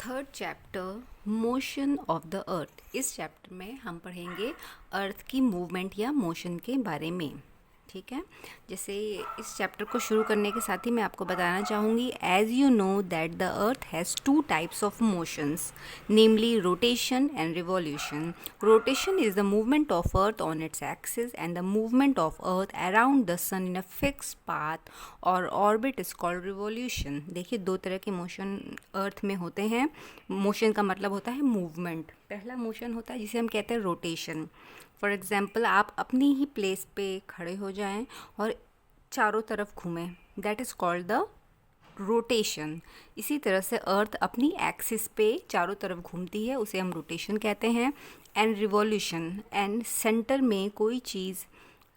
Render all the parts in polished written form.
Third chapter motion of the अर्थ। इस chapter में हम पढ़ेंगे अर्थ की मूवमेंट या मोशन के बारे में। ठीक है, जैसे इस चैप्टर को शुरू करने के साथ ही मैं आपको बताना चाहूँगी, as you know that the earth has two types of motions, namely rotation and revolution. Rotation is the movement of earth on its axis and the movement of earth around the sun in a fix path और orbit is called revolution. देखिए, दो तरह के motion अर्थ में होते हैं। Motion का मतलब होता है मूवमेंट। पहला मोशन होता है जिसे हम कहते हैं रोटेशन। फॉर एग्ज़ाम्पल, आप अपनी ही प्लेस पे खड़े हो जाएं और चारों तरफ घूमें, that is called the rotation. इसी तरह से अर्थ अपनी एक्सिस पे चारों तरफ घूमती है, उसे हम रोटेशन कहते हैं। एंड रिवॉल्यूशन, एंड सेंटर में कोई चीज़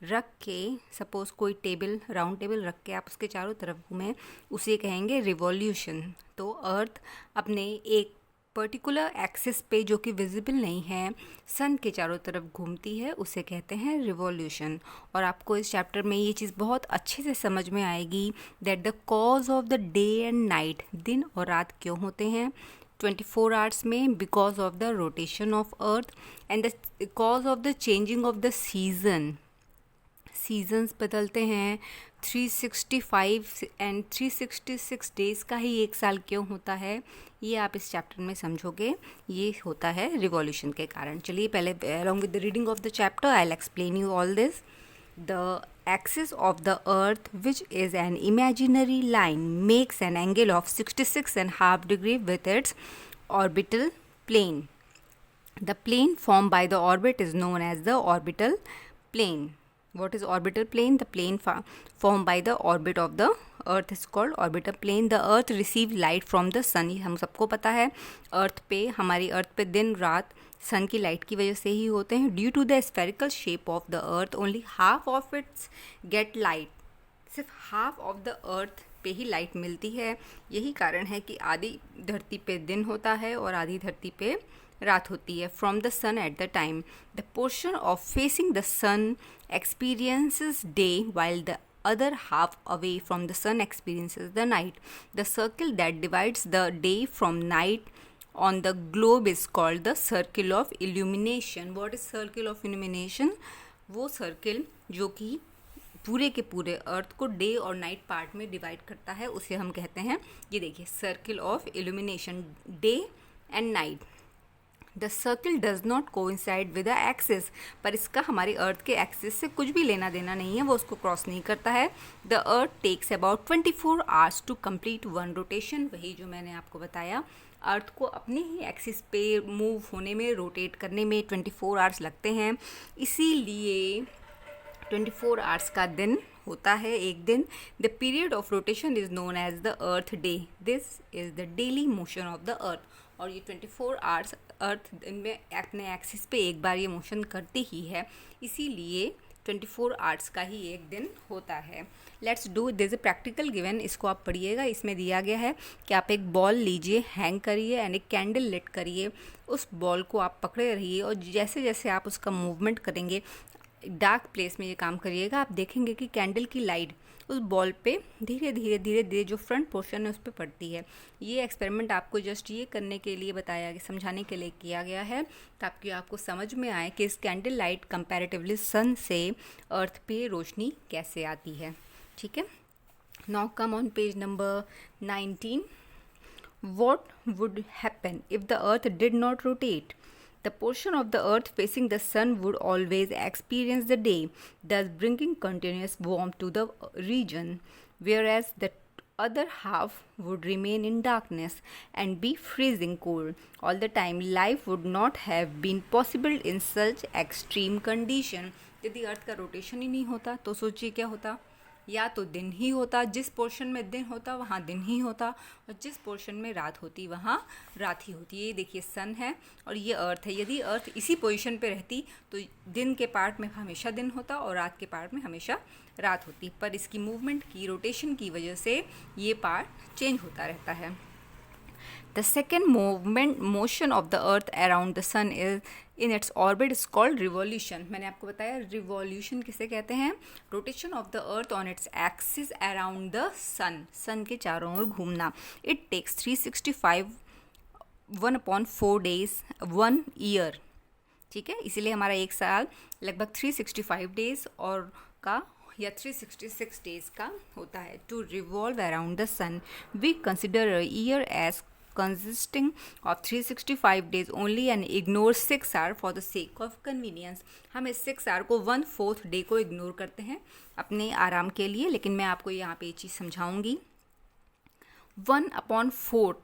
रख के, सपोज़ कोई टेबल, राउंड टेबल रख के आप उसके चारों तरफ घूमें, उसे कहेंगे रिवॉल्यूशन। तो अर्थ अपने एक पर्टिकुलर एक्सिस पे जो कि विजिबल नहीं है, सन के चारों तरफ घूमती है, उसे कहते हैं रिवॉल्यूशन। और आपको इस चैप्टर में ये चीज़ बहुत अच्छे से समझ में आएगी that the cause of the day and night, दिन और रात क्यों होते हैं 24 आवर्स में, because of the rotation of earth. And the cause of the changing of the seasons बदलते हैं। 365 एंड 366 डेज़ का ही एक साल क्यों होता है, ये आप इस चैप्टर में समझोगे। ये होता है रिवॉल्यूशन के कारण। चलिए पहले along with the reading of the chapter I will explain you all this. The axis of the earth, which is an imaginary line, makes an angle of 66.5 degrees with its orbital plane. The plane formed by the orbit is known as the orbital plane. What is orbital plane? The plane formed by the orbit of the earth is called orbital plane. The earth receives light from the sun. ये हम सबको पता है। हमारी अर्थ पे दिन रात सन की लाइट की वजह से ही होते हैं। Due to the spherical shape of the earth only half of its get light. सिर्फ हाफ ऑफ द अर्थ पे ही लाइट मिलती है। यही कारण है कि आधी धरती पे दिन होता है और आधी धरती पे रात होती है। From the sun at the time the portion of facing the sun experiences day while the other half away from the sun experiences the night. The circle that divides the day from night on the globe is called the circle of illumination. What is circle of illumination? वो circle जो कि पूरे के पूरे अर्थ को day और night part में divide करता है, उसे हम कहते हैं, ये देखिए, circle of illumination, day and night. The circle does not coincide with the axis, पर इसका हमारी अर्थ के एक्सिस से कुछ भी लेना देना नहीं है, वो उसको क्रॉस नहीं करता है। The earth takes about 24 hours to complete one rotation. वही जो मैंने आपको बताया, अर्थ को अपने ही एक्सिस पे मूव होने में, रोटेट करने में 24 आवर्स लगते हैं। इसीलिए 24 आवर्स का दिन होता है एक दिन। The period of rotation is known as the earth day. This is the daily motion of the earth. और ये 24 आवर्स अर्थ दिन में अपने एक्सिस पे एक बार ये मोशन करती ही है, इसीलिए 24 आवर्स का ही एक दिन होता है। Let's do this a practical given. इसको आप पढ़िएगा। इसमें दिया गया है कि आप एक बॉल लीजिए, हैंग करिए एंड एक कैंडल लिट करिए। उस बॉल को आप पकड़े रहिए और जैसे जैसे आप उसका मूवमेंट करेंगे, डार्क प्लेस में ये काम करिएगा, आप देखेंगे कि कैंडल की लाइट उस बॉल पे धीरे धीरे धीरे धीरे जो फ्रंट पोर्शन है उस पर पड़ती है। ये एक्सपेरिमेंट आपको जस्ट ये करने के लिए बताया गया, समझाने के लिए किया गया है, ताकि आपको समझ में आए कि इस कैंडल लाइट कंपैरेटिवली सन से अर्थ पे रोशनी कैसे आती है। ठीक है, now come on page number 19। What would happen if the earth did not rotate? The portion of the earth facing the sun would always experience the day, thus bringing continuous warmth to the region, whereas the other half would remain in darkness and be freezing cold all the time. Life would not have been possible in such extreme condition. यदि अर्थ का rotation ही नहीं होता तो सोचिए क्या होता। या तो दिन ही होता, जिस पोर्शन में दिन होता वहाँ दिन ही होता, और जिस पोर्शन में रात होती वहाँ रात ही होती। ये देखिए, सन है और ये अर्थ है। यदि अर्थ इसी पोजीशन पे रहती तो दिन के पार्ट में हमेशा दिन होता और रात के पार्ट में हमेशा रात होती, पर इसकी मूवमेंट की, रोटेशन की वजह से ये पार्ट चेंज होता रहता है। The second motion of the earth around the sun is in its orbit is called revolution. मैंने आपको बताया रिवॉल्यूशन किसे कहते हैं, rotation of the earth on its axis around the sun, sun के चारों ओर घूमना। इट टेक्स 365 1/4 डेज 1 ईयर, ठीक है। इसीलिए हमारा एक साल लगभग 365 डेज और का या 366 डेज का होता है। To revolve around the sun we consider a year as consisting of 365 days only and ignore 6 hour for the sake of convenience। हम इस 6 hour को 1/4 डे को इग्नोर करते हैं अपने आराम के लिए, लेकिन मैं आपको यहाँ पे ये चीज़ समझाऊंगी। 1/4,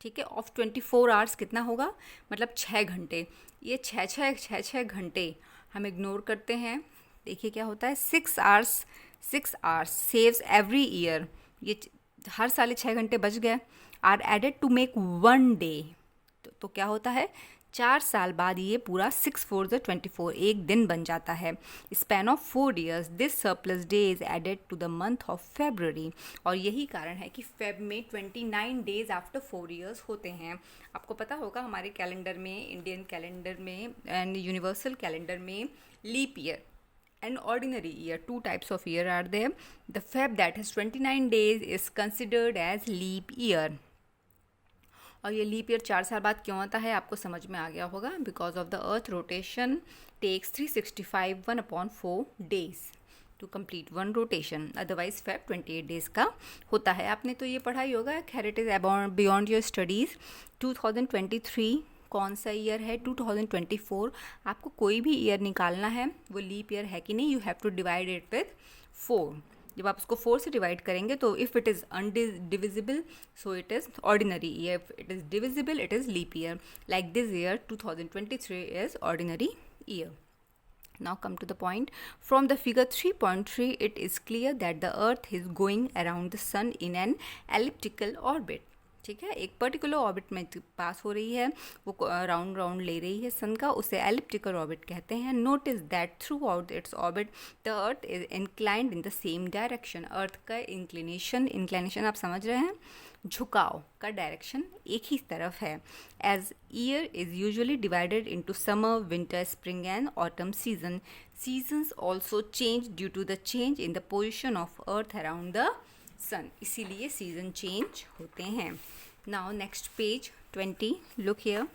ठीक है, ऑफ 24 आवर्स कितना होगा, मतलब 6 घंटे। ये छः घंटे हम इग्नोर करते हैं। देखिए क्या होता है, 6 आवर्स सेव्स एवरी ईयर, ये हर साल 6 घंटे बच गए। Are added to make 1 day, तो क्या होता है, 4 साल बाद ये पूरा 6 4 24 एक दिन बन जाता है। Span of 4 years this surplus day is added to the month of February. और यही कारण है कि फेब में 29 डेज आफ्टर 4 ईयर्स होते हैं। आपको पता होगा हमारे कैलेंडर में, इंडियन कैलेंडर में एंड यूनिवर्सल कैलेंडर में leap year and ordinary year, 2 types of year are there. The Feb that has 29 days is considered as leap year। और ये लीप ईयर 4 साल बाद क्यों आता है आपको समझ में आ गया होगा। Because of the earth rotation takes 365 1/4 days to complete 1 rotation, otherwise Feb 28 days का होता है। आपने तो ये पढ़ाई होगा, खैर it is beyond your studies. 2023 कौन सा ईयर है, 2024। आपको कोई भी ईयर निकालना है वो लीप ईयर है कि नहीं, you have to divide it with 4। जब आप उसको 4 से डिवाइड करेंगे तो if it is undivisible so it is ordinary year, if it is divisible it is leap year. Like this year 2023 is ordinary year. Now come to the point. From the figure 3.3 it is clear that the earth is going around the sun in an elliptical orbit। ठीक है, एक particular orbit में पास हो रही है, वो round ले रही है सन का, उसे एलिप्टिकल ऑर्बिट कहते हैं। Notice that throughout its orbit the earth is inclined in the same direction. Earth का इंक्लिनेशन आप समझ रहे हैं, झुकाव का डायरेक्शन एक ही तरफ है। As year is usually divided into summer, winter, spring and autumn season. Seasons also change due to the change in the position of earth around the sun, इसीलिए सीजन चेंज होते हैं। Now next page 20, look here.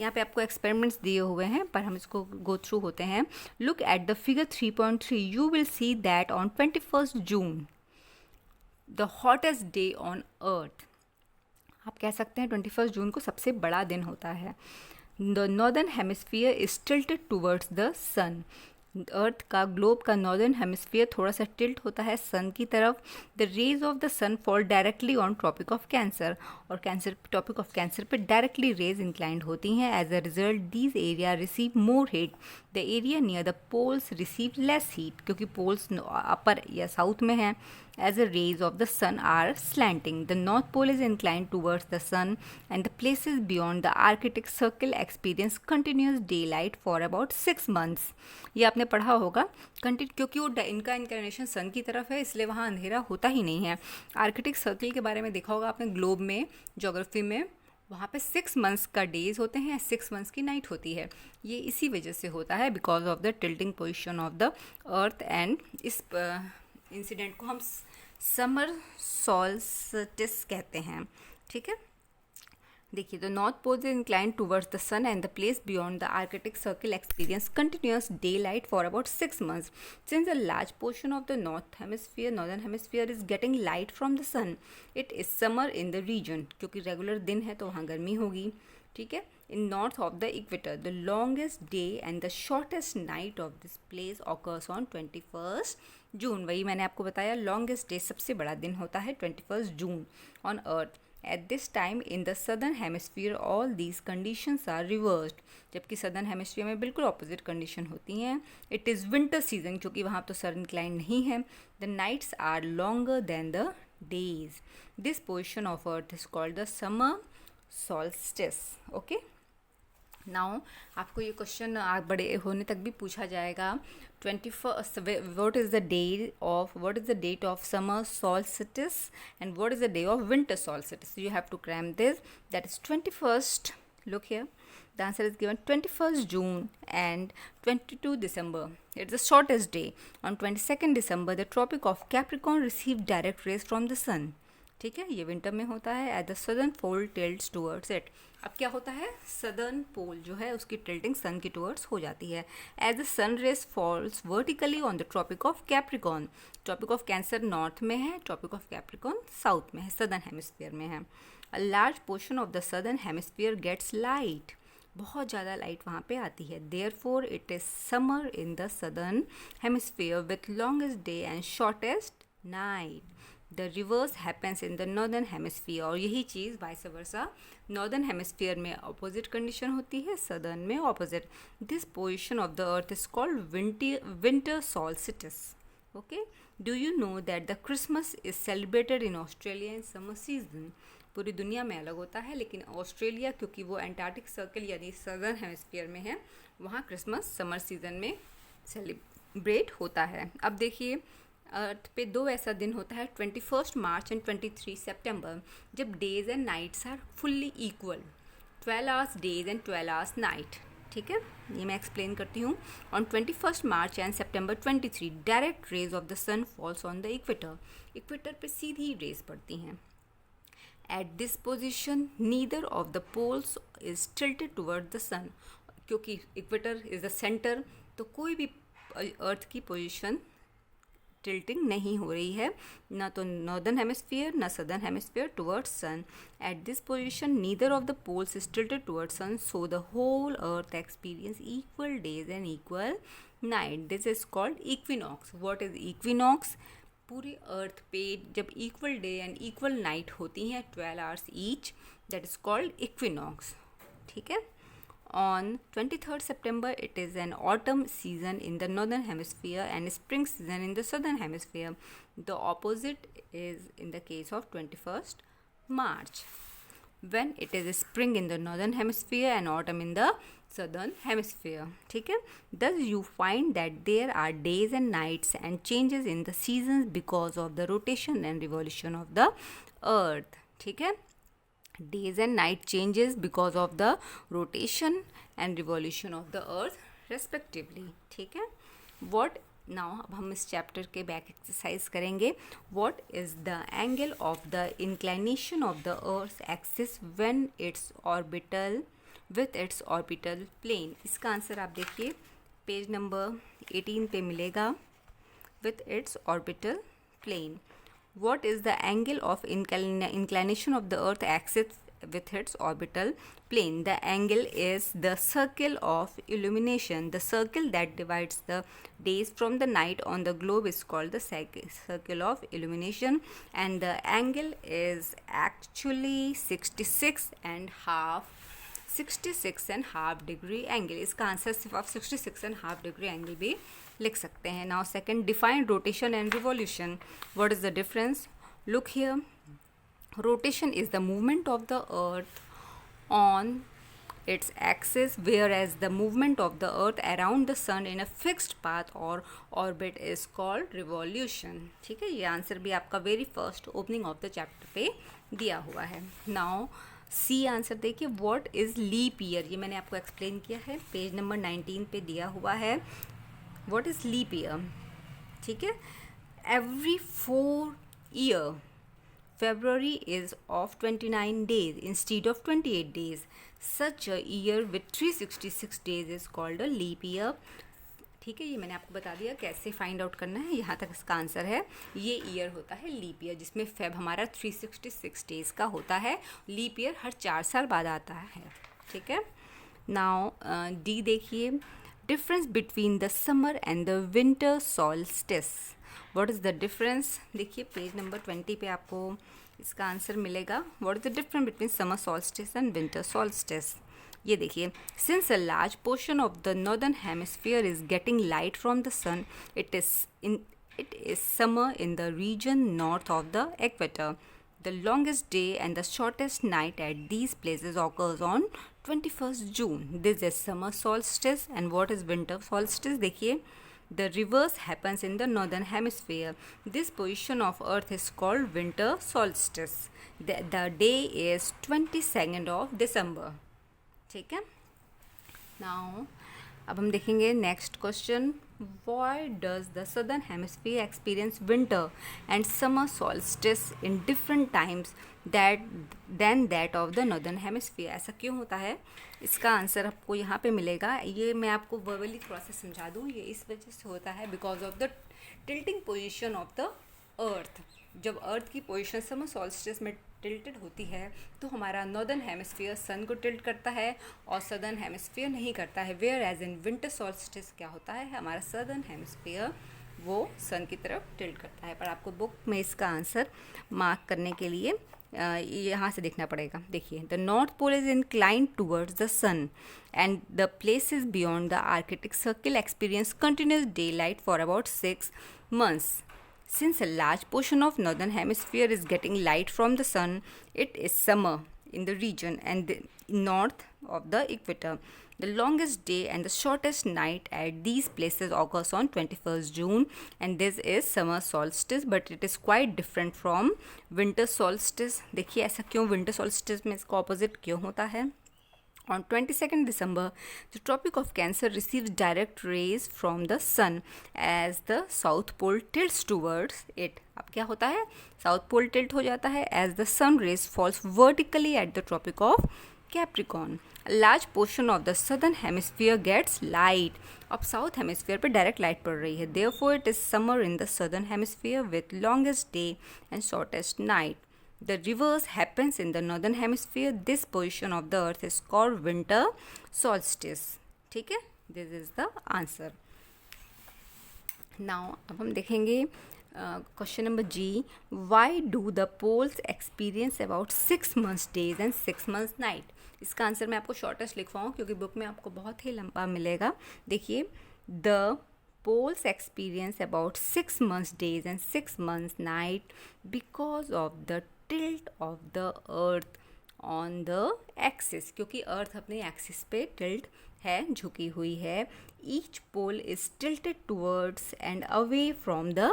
यहाँ पे आपको experiments दिए हुए हैं पर हम इसको गो थ्रू होते हैं। Look at the figure 3.3, you will see that on 21 June the hottest day on earth. आप कह सकते हैं 21 जून को सबसे बड़ा दिन होता है। The northern hemisphere is tilted towards the sun. Earth का, ग्लोब का नॉर्दर्न हेमिस्फीयर थोड़ा सा टिल्ट होता है सन की तरफ। The rays of the sun fall directly on Tropic of Cancer, और टॉपिक ऑफ कैंसर पे डायरेक्टली रेज इंक्लाइंड होती हैं। As a result these area receive more heat. The area near the poles receive less heat, क्योंकि poles upper या south में हैं। As the rays of the sun are slanting, the North Pole is inclined towards the sun, and the places beyond the Arctic Circle experience continuous daylight for about 6 months। ये आपने पढ़ा होगा, क्योंकि वो इनका इंक्लिनेशन सन की तरफ है, इसलिए वहाँ अंधेरा होता ही नहीं है। आर्कटिक सर्कल के बारे में देखा होगा आपने ग्लोब में, ज्योग्राफी में, वहाँ पे 6 मंथ्स का डेज होते हैं, 6 मंथ्स की नाइट होती है। ये इसी वजह से होता है, because of the tilting position of the earth. And इस इंसिडेंट को हम समर सॉल्स्टिस कहते हैं। ठीक है, देखिए, the north pole is inclined towards the sun and the place beyond the Arctic Circle experience continuous daylight for about 6 months। Since a large portion of the northern hemisphere is getting light from the sun, it is summer in the region, क्योंकि regular दिन है तो वहाँ गर्मी होगी। ठीक है, in north of the equator the longest day and the shortest night of this place occurs on 21 June. वही मैंने आपको बताया, लॉन्गेस्ट डे सबसे बड़ा दिन होता है 21 June on earth. At this time in the southern hemisphere all these conditions are reversed, जबकि सदर्न हेमिस्फीयर में बिल्कुल ऑपोजिट कंडीशन होती हैं। इट इज़ विंटर सीजन, क्योंकि वहाँ तो सन इंक्लाइन नहीं है। The nights are longer than the days. This position of earth is called the summer solstice. Okay, now आपको ये क्वेश्चन बड़े होने तक भी पूछा जाएगा। 21st, what is the date of summer solstice and what is the day of winter solstice? So you have to cram this. That is 21st. Look here, the answer is given 21st June and 22 December. It's the shortest day. On 22nd December, the Tropic of Capricorn received direct rays from the sun. ठीक है, ये winter में होता है। At the southern pole tilts towards it. अब क्या होता है, सदर्न पोल जो है उसकी टिल्टिंग सन की टूवर्ड्स हो जाती है। As the sun rays falls vertically on the Tropic of Capricorn. Tropic of Cancer north में है, ट्रॉपिक ऑफ कैप्रिकॉन साउथ में है, सदर्न हेमिस्फीयर में है। A large portion of the southern hemisphere gets light. बहुत ज़्यादा लाइट वहाँ पे आती है। Therefore it is summer in the southern hemisphere with longest day and shortest night. The reverse happens in the northern hemisphere. और यही चीज़ vice versa northern hemisphere में अपोजिट कंडीशन होती है, सदर्न में opposite. This position of the earth is called winter solstice. Okay, do you know that the Christmas is celebrated in Australia in summer season. पूरी दुनिया में अलग होता है, लेकिन ऑस्ट्रेलिया क्योंकि वो एंटार्क्टिक सर्कल यानी सदर्न हेमिस्फीयर में है, वहाँ क्रिसमस समर सीजन में सेलिब्रेट होता है। अब देखिए, अर्थ पे दो ऐसा दिन होता है, 21 मार्च एंड 23 सितंबर, जब days and nights are fully equal, 12 hours days and 12 hours night. ठीक है, ये मैं एक्सप्लेन करती हूँ। ऑन 21 मार्च एंड सितंबर 23 direct rays of the sun falls on the equator. Equator पे सीधी रेज पड़ती हैं। At this position neither of the poles is tilted toward the sun. क्योंकि इक्वेटर इज द सेंटर, तो कोई भी अर्थ की पोजिशन टिल्टिंग नहीं हो रही है, ना तो नॉर्दर्न हेमिस्फीयर ना southern hemisphere towards sun. At this position neither of the poles is tilted towards sun, so the whole earth experience equal days and equal night. This is called equinox. What is equinox? पूरी earth पे जब equal day and equal night होती हैं 12 hours each, that is called equinox. ठीक है। On 23rd September, it is an autumn season in the northern hemisphere and spring season in the southern hemisphere. The opposite is in the case of 21st March, when it is spring in the northern hemisphere and autumn in the southern hemisphere. ठीक है, thus you find that there are days and nights and changes in the seasons because of the rotation and revolution of the earth. ठीक है, days and night changes because of the rotation and revolution of the earth respectively. ठीक है, what now अब हम इस chapter के back exercise करेंगे. what is the angle of the inclination of the earth's axis when its orbital with its orbital plane. इसका answer आप देखिए पेज नंबर 18 पे मिलेगा. with its orbital plane. What is the angle of inclination of the earth axis with its orbital plane? The angle is the circle of illumination. The circle that divides the days from the night on the globe is called the circle of illumination, and the angle is actually 66 and half degree angle. इसका answer सिर्फ आप 66 and half degree angle भी लिख सकते हैं. Now second, define rotation and revolution. What is the difference? Look here. Rotation is the movement of the earth on its axis, whereas the movement of the earth around the sun in a fixed path or orbit is called revolution. ठीक है, ये answer भी आपका very first opening of the chapter पे दिया हुआ है. Now C answer देखिए, व्हाट इज लीप ईयर. ये मैंने आपको एक्सप्लेन किया है, पेज नंबर 19 पे दिया हुआ है. What is leap year? ठीक है, every 4 year February is of 29 days instead of 28 days. Such a year with 366 days is called a leap year. ठीक है, ये मैंने आपको बता दिया कैसे फाइंड आउट करना है. यहाँ तक इसका आंसर है. ये ईयर होता है लीप ईयर, जिसमें फेब हमारा 366 डेज़ का होता है. लीप ईयर हर 4 साल बाद आता है. ठीक है. नाउ डी देखिए, difference between the summer and the winter solstice. What is the difference? देखिए पेज नंबर 20 पे आपको इसका आंसर मिलेगा. What is the difference between summer solstice and winter solstice? ये देखिए, since a large portion of the northern hemisphere is getting light from the sun, it is summer in the region north of the equator. The longest day and the shortest night at these places occurs on 21st June. This is summer solstice. And what is winter solstice? देखिए, the reverse happens in the northern hemisphere. This position of earth is called winter solstice. The day is 22nd of December. ठीक है. Now अब हम देखेंगे next question. Why does the southern hemisphere experience winter and summer solstice in different times than that of the northern hemisphere? ऐसा क्यों होता है? इसका आंसर आपको यहाँ पे मिलेगा. ये मैं आपको वर्बली थोड़ा सा समझा दूँ. ये इस वजह से होता है because of the tilting position of the अर्थ. जब अर्थ की पोजीशन समर सॉल्स्टिस में टिल्टेड होती है तो हमारा नॉर्दर्न हेमिस्फीयर सन को टिल्ट करता है और सदर्न हेमिस्फीयर नहीं करता है. Whereas in winter solstice क्या होता है, हमारा सदर्न हेमिस्फीयर वो सन की तरफ टिल्ट करता है. पर आपको बुक में इसका आंसर मार्क करने के लिए यहाँ से देखना पड़ेगा. देखिए, the north pole is inclined towards the sun and the places beyond the Arctic Circle experience continuous daylight for about 6 months. Since a large portion of northern hemisphere is getting light from the sun, it is summer in the region and north of the equator. The longest day and the shortest night at these places occurs on 21st June, and this is summer solstice, but it is quite different from winter solstice. देखिए ऐसा क्यों winter solstice में इसका opposite क्यों होता है. On 22nd December, the Tropic of Cancer receives direct rays from the sun as the South Pole tilts towards it. अब क्या होता है, South Pole tilt हो जाता है as the sun rays falls vertically at the Tropic of Capricorn. A large portion of the southern hemisphere gets light. अब South Hemisphere पे direct light पड़ रही है. Therefore, it is summer in the southern hemisphere with longest day and shortest night. The reverse happens in the northern hemisphere. This position of the earth is called winter solstice. ठीक है, this is the answer. Now अब हम देखेंगे question number G. Why do the poles experience about 6 months days and 6 months night? इसका answer मैं आपको shortest लिखवाऊँ क्योंकि book में आपको बहुत ही लंबा मिलेगा. देखिए, the poles experience about 6 months days and 6 months night because of the tilt of the earth on the axis. क्योंकि अर्थ अपने एक्सिस पे टिल्ट है, झुकी हुई है. each pole is tilted towards and away from the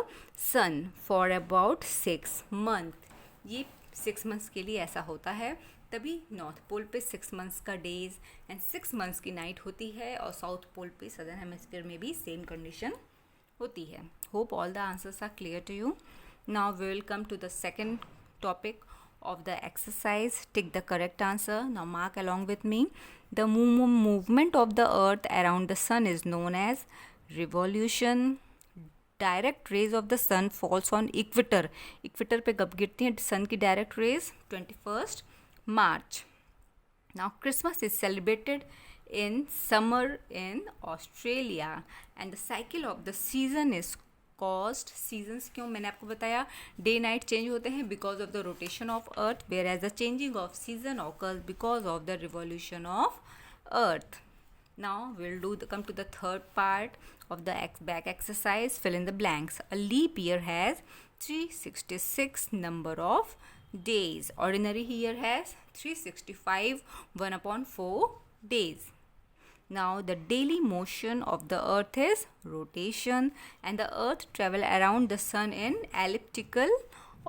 sun for about 6 months. ये 6 months के लिए ऐसा होता है. तभी नॉर्थ पोल पे 6 months का डेज एंड 6 months की नाइट होती है और साउथ पोल पे सदर्न हेमिस्फीयर में भी सेम कंडीशन होती है. Hope all the answers are clear to you. Now we will come to the second topic of the exercise. Tick the correct answer. Now mark along with me. The movement of the earth around the sun is known as revolution. Direct rays of the sun falls on equator. Equator पे कब गिरती हैं sun की direct rays? 21st March. Now Christmas is celebrated in summer in Australia and the cycle of the season is caused. Seasons क्यों, मैंने आपको बताया day night change होते हैं because of the rotation of earth, whereas the changing of season occurs because of the revolution of earth. Now will do come to the third part of the back exercise. Fill in the blanks. A leap year has 366 number of days. Ordinary year has 365, 1/4 days. Now the daily motion of the earth is rotation and the earth travel around the sun in elliptical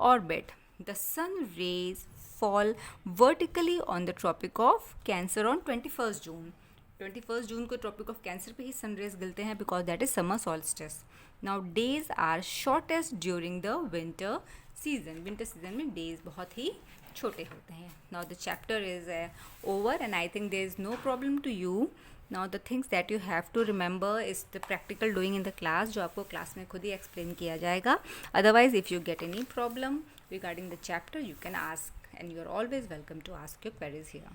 orbit. The sun rays fall vertically on the Tropic of Cancer on 21st June. 21st June को Tropic of Cancer पे ही sun rays गिरते हैं because that is summer solstice. Now days are shortest during the winter season. Winter season में days बहुत ही छोटे होते हैं. Now the chapter is over and I think there is no problem to you. Now the things that you have to remember is the practical doing in the class, जो आपको class में खुद ही explain किया जाएगा. Otherwise if you get any problem regarding the chapter you can ask and you are always welcome to ask your queries here.